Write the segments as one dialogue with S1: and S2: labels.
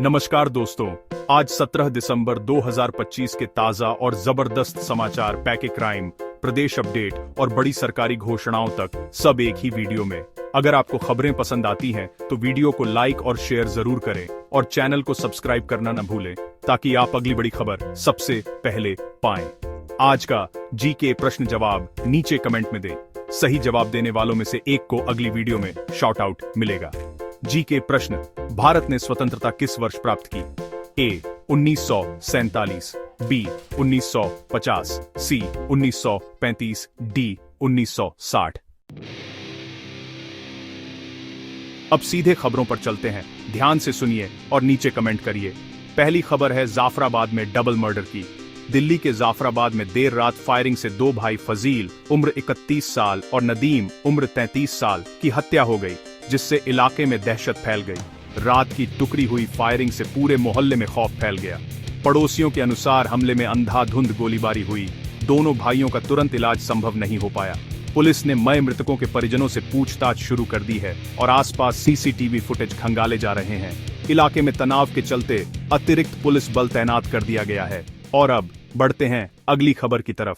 S1: नमस्कार दोस्तों, आज 17 दिसंबर 2025 के ताजा और जबरदस्त समाचार, पैके क्राइम, प्रदेश अपडेट और बड़ी सरकारी घोषणाओं तक सब एक ही वीडियो में। अगर आपको खबरें पसंद आती हैं तो वीडियो को लाइक और शेयर जरूर करें और चैनल को सब्सक्राइब करना न भूलें ताकि आप अगली बड़ी खबर सबसे पहले पाएं। आज का जीके प्रश्न जवाब नीचे कमेंट में दें। सही जवाब देने वालों में से एक को अगली वीडियो में शाउट आउट मिलेगा। जीके प्रश्न, भारत ने स्वतंत्रता किस वर्ष प्राप्त की? ए 1947, बी 1950, सी 1935, डी 1960। अब सीधे खबरों पर चलते हैं, ध्यान से सुनिए और नीचे कमेंट करिए। पहली खबर है जाफराबाद में डबल मर्डर की। दिल्ली के जाफराबाद में देर रात फायरिंग से दो भाई फजील उम्र 31 साल और नदीम उम्र 33 साल की हत्या हो गई, जिससे इलाके में दहशत फैल गई। रात की टुकड़ी हुई फायरिंग से पूरे मोहल्ले में खौफ फैल गया। पड़ोसियों के अनुसार हमले में अंधाधुंध गोलीबारी हुई। दोनों भाइयों का तुरंत इलाज संभव नहीं हो पाया। पुलिस ने मए मृतकों के परिजनों से पूछताछ शुरू कर दी है और आसपास सीसीटीवी फुटेज खंगाले जा रहे हैं। इलाके में तनाव के चलते अतिरिक्त पुलिस बल तैनात कर दिया गया है। और अब बढ़ते हैं अगली खबर की तरफ।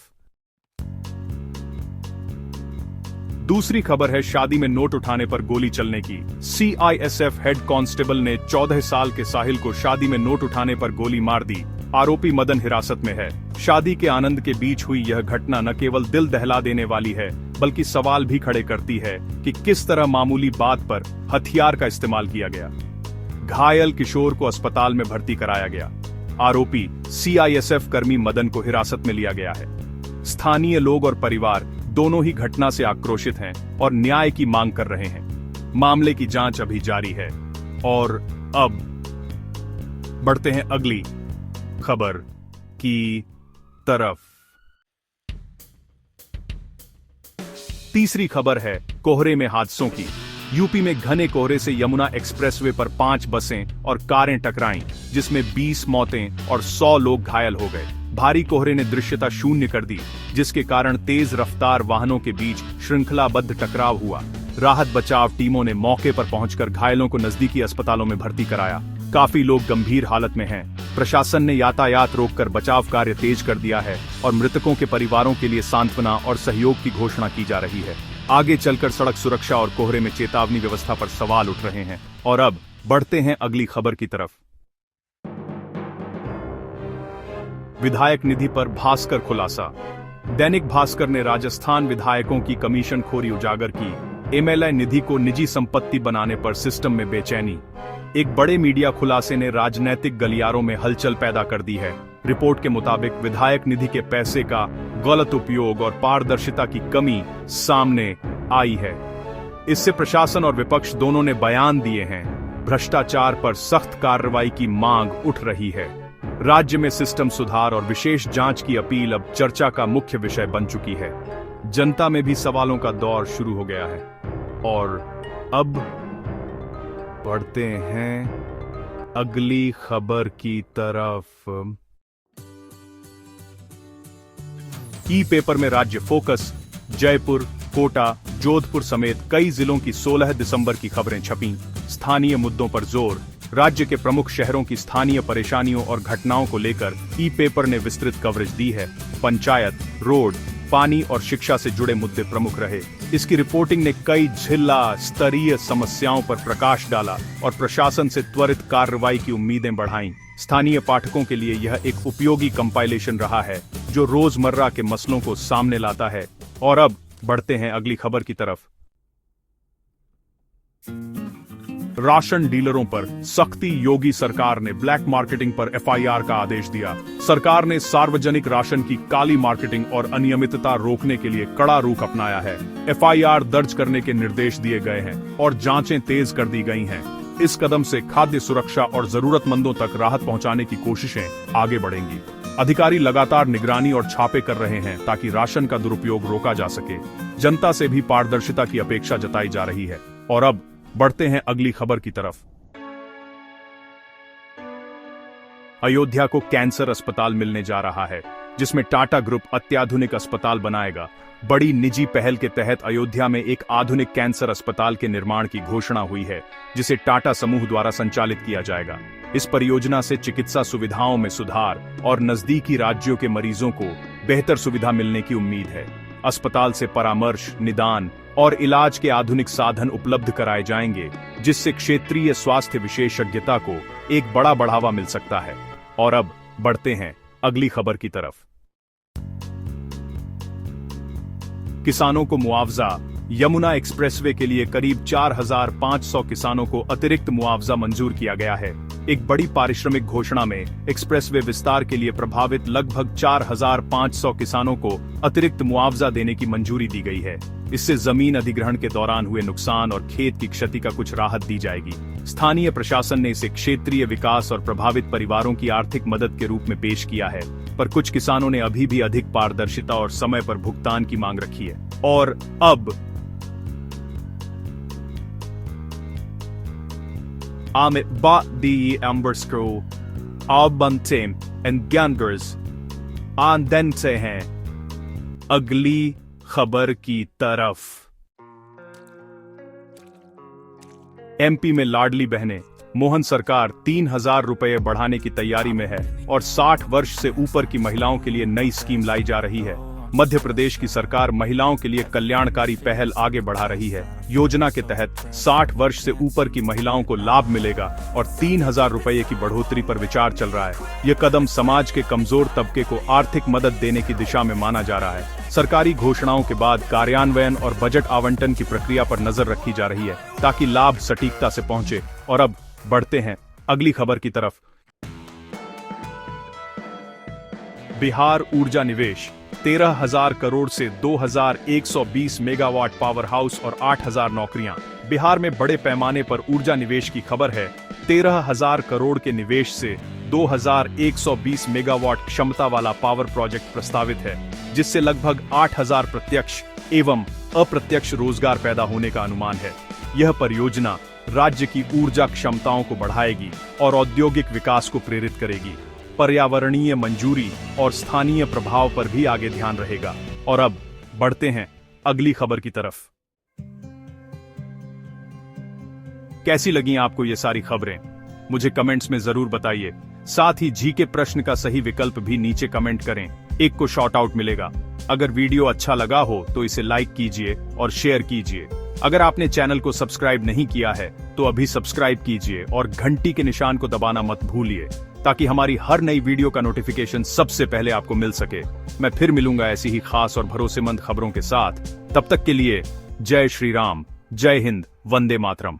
S1: दूसरी खबर है शादी में नोट उठाने पर गोली चलने की। सीआईएसएफ हेड कांस्टेबल ने 14 साल के साहिल को शादी में नोट उठाने पर गोली मार दी। आरोपी मदन हिरासत में है। शादी के आनंद के बीच हुई यह घटना न केवल दिल दहला देने वाली है, बल्कि सवाल भी खड़े करती है कि किस तरह मामूली बात पर हथियार का इस्तेमाल किया गया। घायल किशोर को अस्पताल में भर्ती कराया गया। आरोपी सीआईएसएफ कर्मी मदन को हिरासत में लिया गया है। स्थानीय लोग और परिवार दोनों ही घटना से आक्रोशित हैं और न्याय की मांग कर रहे हैं। मामले की जांच अभी जारी है। और अब बढ़ते हैं अगली खबर की तरफ। तीसरी खबर है कोहरे में हादसों की। यूपी में घने कोहरे से यमुना एक्सप्रेसवे पर 5 बसें और कारें टकराईं, जिसमें 20 मौतें और 100 लोग घायल हो गए। भारी कोहरे ने दृश्यता शून्य कर दी, जिसके कारण तेज रफ्तार वाहनों के बीच श्रृंखलाबद्ध टकराव हुआ। राहत बचाव टीमों ने मौके पर पहुंचकर घायलों को नजदीकी अस्पतालों में भर्ती कराया। काफी लोग गंभीर हालत में हैं। प्रशासन ने यातायात रोककर बचाव कार्य तेज कर दिया है और मृतकों के परिवारों के लिए सांत्वना और सहयोग की घोषणा की जा रही है। आगे चलकर सड़क सुरक्षा और कोहरे में चेतावनी व्यवस्था पर सवाल उठ रहे हैं। और अब बढ़ते हैं अगली खबर की तरफ। विधायक निधि पर भास्कर खुलासा। दैनिक भास्कर ने राजस्थान विधायकों की कमीशन खोरी उजागर की। एमएलए निधि को निजी संपत्ति बनाने पर सिस्टम में बेचैनी। एक बड़े मीडिया खुलासे ने राजनैतिक गलियारों में हलचल पैदा कर दी है। रिपोर्ट के मुताबिक विधायक निधि के पैसे का गलत उपयोग और पारदर्शिता की कमी सामने आई है। इससे प्रशासन और विपक्ष दोनों ने बयान दिए हैं। भ्रष्टाचार पर सख्त कार्रवाई की मांग उठ रही है। राज्य में सिस्टम सुधार और विशेष जांच की अपील अब चर्चा का मुख्य विषय बन चुकी है। जनता में भी सवालों का दौर शुरू हो गया है। और अब बढ़ते हैं अगली खबर की तरफ। ई पेपर में राज्य फोकस। जयपुर, कोटा, जोधपुर समेत कई जिलों की 16 दिसंबर की खबरें छपीं। स्थानीय मुद्दों पर जोर। राज्य के प्रमुख शहरों की स्थानीय परेशानियों और घटनाओं को लेकर ई पेपर ने विस्तृत कवरेज दी है। पंचायत, रोड, पानी और शिक्षा से जुड़े मुद्दे प्रमुख रहे। इसकी रिपोर्टिंग ने कई जिला स्तरीय समस्याओं पर प्रकाश डाला और प्रशासन से त्वरित कार्रवाई की उम्मीदें बढ़ाईं। स्थानीय पाठकों के लिए यह एक उपयोगी कंपाइलेशन रहा है, जो रोजमर्रा के मसलों को सामने लाता है। और अब बढ़ते हैं अगली खबर की तरफ। राशन डीलरों पर सख्ती। योगी सरकार ने ब्लैक मार्केटिंग पर एफआईआर का आदेश दिया। सरकार ने सार्वजनिक राशन की काली मार्केटिंग और अनियमितता रोकने के लिए कड़ा रुख अपनाया है। एफआईआर दर्ज करने के निर्देश दिए गए हैं और जांचें तेज कर दी गई हैं। इस कदम से खाद्य सुरक्षा और जरूरतमंदों तक राहत पहुंचाने की कोशिशें आगे बढ़ेंगी। अधिकारी लगातार निगरानी और छापे कर रहे हैं ताकि राशन का दुरुपयोग रोका जा सके। जनता से भी पारदर्शिता की अपेक्षा जताई जा रही है। और अब बढ़ते हैं अगली खबर की तरफ। अयोध्या को कैंसर अस्पताल मिलने जा रहा है। जिसमें टाटा ग्रुप अत्याधुनिक अस्पताल बनाएगा। बड़ी निजी पहल के तहत अयोध्या में एक आधुनिक कैंसर अस्पताल के निर्माण की घोषणा हुई है, जिसे टाटा समूह द्वारा संचालित किया जाएगा। इस परियोजना से चिकित्सा सुविधाओं में सुधार और नजदीकी राज्यों के मरीजों को बेहतर सुविधा मिलने की उम्मीद है। अस्पताल से परामर्श, निदान और इलाज के आधुनिक साधन उपलब्ध कराए जाएंगे, जिससे क्षेत्रीय स्वास्थ्य विशेषज्ञता को एक बड़ा बढ़ावा मिल सकता है। और अब बढ़ते हैं अगली खबर की तरफ। किसानों को मुआवजा। यमुना एक्सप्रेसवे के लिए करीब 4,500 किसानों को अतिरिक्त मुआवजा मंजूर किया गया है। एक बड़ी पारिश्रमिक घोषणा में एक्सप्रेसवे विस्तार के लिए प्रभावित लगभग 4,500 किसानों को अतिरिक्त मुआवजा देने की मंजूरी दी गई है। इससे जमीन अधिग्रहण के दौरान हुए नुकसान और खेत की क्षति का कुछ राहत दी जाएगी। स्थानीय प्रशासन ने इसे क्षेत्रीय विकास और प्रभावित परिवारों की आर्थिक मदद के रूप में पेश किया है, पर कुछ किसानों ने अभी भी अधिक पारदर्शिता और समय पर भुगतान की मांग रखी है। और अब Amit ba die Amberskro Albantem and Ganders आंदनते हैं अगली खबर की तरफ। एमपी में लाडली बहनें। मोहन सरकार 3,000 रुपये बढ़ाने की तैयारी में है और 60 वर्ष से ऊपर की महिलाओं के लिए नई स्कीम लाई जा रही है। मध्य प्रदेश की सरकार महिलाओं के लिए कल्याणकारी पहल आगे बढ़ा रही है। योजना के तहत 60 वर्ष से ऊपर की महिलाओं को लाभ मिलेगा और 3,000 रुपये की बढ़ोतरी पर विचार चल रहा है। यह कदम समाज के कमजोर तबके को आर्थिक मदद देने की दिशा में माना जा रहा है। सरकारी घोषणाओं के बाद कार्यान्वयन और बजट आवंटन की प्रक्रिया पर नजर रखी जा रही है, ताकि लाभ सटीकता से पहुंचे। और अब बढ़ते हैं अगली खबर की तरफ। बिहार ऊर्जा निवेश। 13,000 करोड़ से 2,120 मेगावाट पावर हाउस और 8,000 नौकरियां। बिहार में बड़े पैमाने पर ऊर्जा निवेश की खबर है। 13,000 करोड़ के निवेश से 2,120 मेगावाट क्षमता वाला पावर प्रोजेक्ट प्रस्तावित है, जिससे लगभग 8,000 प्रत्यक्ष एवं अप्रत्यक्ष रोजगार पैदा होने का अनुमान है। यह परियोजना राज्य की ऊर्जा क्षमताओं को बढ़ाएगी और औद्योगिक विकास को प्रेरित करेगी। पर्यावरणीय मंजूरी और स्थानीय प्रभाव पर भी आगे ध्यान रहेगा। और अब बढ़ते हैं अगली खबर की तरफ। कैसी लगी आपको ये सारी खबरें? मुझे कमेंट्स में जरूर बताइए। साथ ही जी के प्रश्न का सही विकल्प भी नीचे कमेंट करें, एक को शॉर्ट आउट मिलेगा। अगर वीडियो अच्छा लगा हो तो इसे लाइक कीजिए और शेयर कीजिए। अगर आपने चैनल को सब्सक्राइब नहीं किया है तो अभी सब्सक्राइब कीजिए और घंटी के निशान को दबाना मत भूलिए, ताकि हमारी हर नई वीडियो का नोटिफिकेशन सबसे पहले आपको मिल सके। मैं फिर मिलूंगा ऐसी ही खास और भरोसेमंद खबरों के साथ। तब तक के लिए जय श्री राम, जय हिंद, वंदे मातरम।